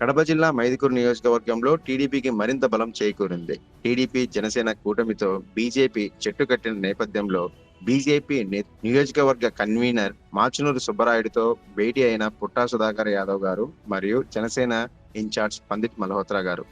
కడప జిల్లా మైదుకూరు నియోజకవర్గంలో టీడీపీకి మరింత బలం చేకూరింది. టీడీపీ జనసేన కూటమితో బీజేపీ చెట్టు కట్టిన నేపథ్యంలో బీజేపీ నియోజకవర్గ కన్వీనర్ మాచునూరు సుబ్బరాయుడుతో భేటీ అయిన పుట్టా సుధాకర్ యాదవ్ గారు మరియు జనసేన ఇన్ఛార్జ్ పండిట్ మల్హోత్రా గారు.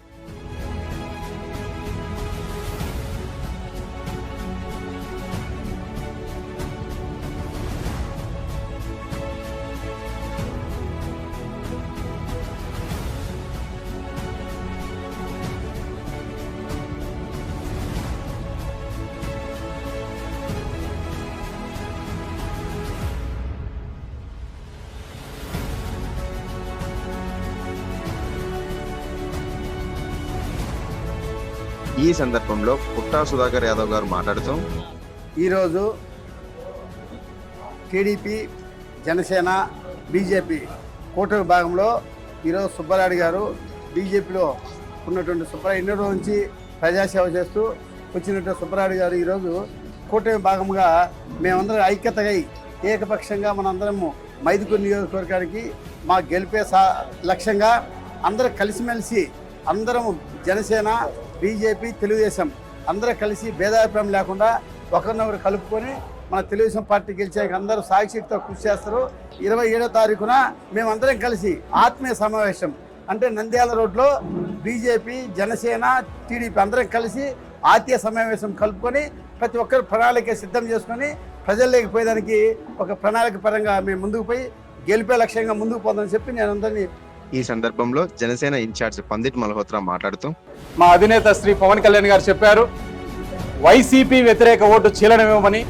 ఈ సందర్భంలో పుట్టా సుధాకర్ యాదవ్ గారు మాట్లాడుతూ, ఈరోజు టీడీపీ జనసేన బీజేపీ కూటమి భాగంలో ఈరోజు సుబ్బరాయుడు గారు బీజేపీలో ఉన్నటువంటి సుబ్బరాయుడు ఎన్నో రోజు నుంచి ప్రజాసేవ చేస్తూ వచ్చినటువంటి సుబ్బరాయుడు గారు ఈరోజు కూటమి భాగంగా మేమందరం ఐక్యతగా ఏకపక్షంగా మనందరము మైదుకూరు నియోజకవర్గానికి మా గెలిపే లక్ష్యంగా అందరూ కలిసిమెలిసి అందరము జనసేన బీజేపీ తెలుగుదేశం అందరూ కలిసి భేదాభిప్రాయం లేకుండా ఒకరినొకరు కలుపుకొని మన తెలుగుదేశం పార్టీ గెలిచాక అందరూ సాక్షితో కృషి చేస్తారు. 27వ తారీఖున మేమందరం కలిసి ఆత్మీయ సమావేశం అంటే నంద్యాల రోడ్లో బీజేపీ జనసేన టీడీపీ అందరం కలిసి ఆత్మీయ సమావేశం కలుపుకొని ప్రతి ఒక్కరు ప్రణాళిక సిద్ధం చేసుకొని ప్రజల్లోకి పోయేదానికి ఒక ప్రణాళిక పరంగా మేము ముందుకు పోయి గెలిపే లక్ష్యంగా ముందుకు పోదామని చెప్పి నేను అందరినీ. ఈ సందర్భంలో జనసేన ఇన్ఛార్జ్ పండిట్ మల్హోత్రా మాట్లాడుతూ, మా అధినేత శ్రీ పవన్ కళ్యాణ్ గారు చెప్పారు వైసీపీ వ్యతిరేక ఓటు చీలనమేమని.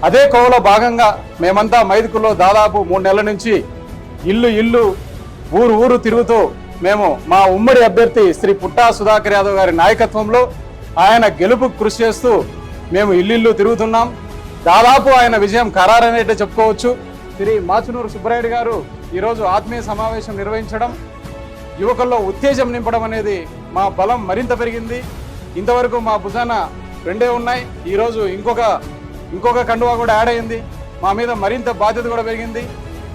అదే కోవలో భాగంగా మేమంతా మైదుకూరులో దాదాపు 3 నెలల నుంచి ఇల్లు ఊరు తిరుగుతూ మేము మా ఉమ్మడి అభ్యర్థి శ్రీ పుట్టా సుధాకర్ యాదవ్ గారి నాయకత్వంలో ఆయన గెలుపుకు కృషి చేస్తూ మేము ఇల్లు తిరుగుతున్నాం. దాదాపు ఆయన విజయం ఖరారనేట్టు చెప్పుకోవచ్చు. శ్రీ మాచునూరు సుబ్బరాయుడు గారు ఈరోజు ఆత్మీయ సమావేశం నిర్వహించడం, యువకుల్లో ఉత్తేజం నింపడం అనేది మా బలం మరింత పెరిగింది. ఇంతవరకు మా భుజాన 2 ఉన్నాయి, ఈరోజు ఇంకొక కండువా కూడా యాడ్ అయింది. మా మీద మరింత బాధ్యత కూడా పెరిగింది.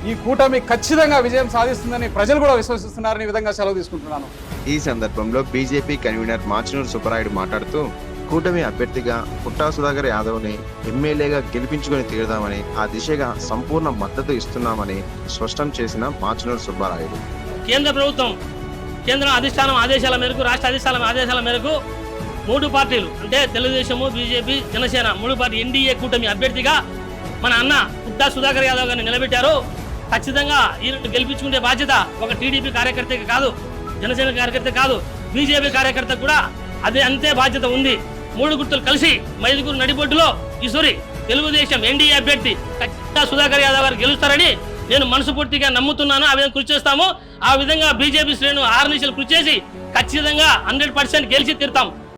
ఈ కూటమి ఖచ్చితంగా విజయం సాధిస్తుందని ప్రజలు కూడా విశ్వసిస్తున్నారని విధంగా సెలవు తీసుకుంటున్నాను. ఈ సందర్భంలో బీజేపీ కన్వీనర్ మాచునూరు సుబ్బరాయుడు మాట్లాడుతూ, కూటమి అభ్యర్థిగా పుట్టా సుధాకర్ యాదవ్ని ఎమ్మెల్యేగా గెలిపించుకొని తీరుదామని, ఆ దిశగా సంపూర్ణ మద్దతు ఇస్తున్నామని స్పష్టం చేసిన మాచునూరు సుబ్బరాయుడు, కేంద్ర ప్రభుత్వం కేంద్ర అధిష్టానం ఆదేశాల మేరకు రాష్ట్ర అధిష్టానం ఆదేశాల మేరకు 3 పార్టీలు అంటే Telugu Desam BJP Janasena 3 party NDA కూటమి అభ్యర్థిగా మన అన్న పుట్టా సుధాకర్ యాదవ్ గారిని నిలబెట్టారు. ఖచ్చితంగా ఈయన గెలిపించుకునే బాధ్యత ఒక టీడీపీ కార్యకర్తకి కాదు, జనసేన కార్యకర్త కాదు, బీజేపీ కార్యకర్తకు కూడా అదే అంతే బాధ్యత ఉంది. 3 గుర్తులు కలిసి మైదుకూరు నడిబొడ్డులో ఈసారి తెలుగుదేశం ఎన్డీఏ అభ్యర్థి పుట్టా సుధాకర్ యాదవ్ గారు గెలుస్తారని నేను మనస్ఫూర్తిగా నమ్ముతున్నాను. ఆ విధంగా కృషి చేస్తాము. ఆ విధంగా బీజేపీ శ్రేణులు 6 నిమిషాలు కృషి చేసి ఖచ్చితంగా 100% గెలిచి తీరుతాం.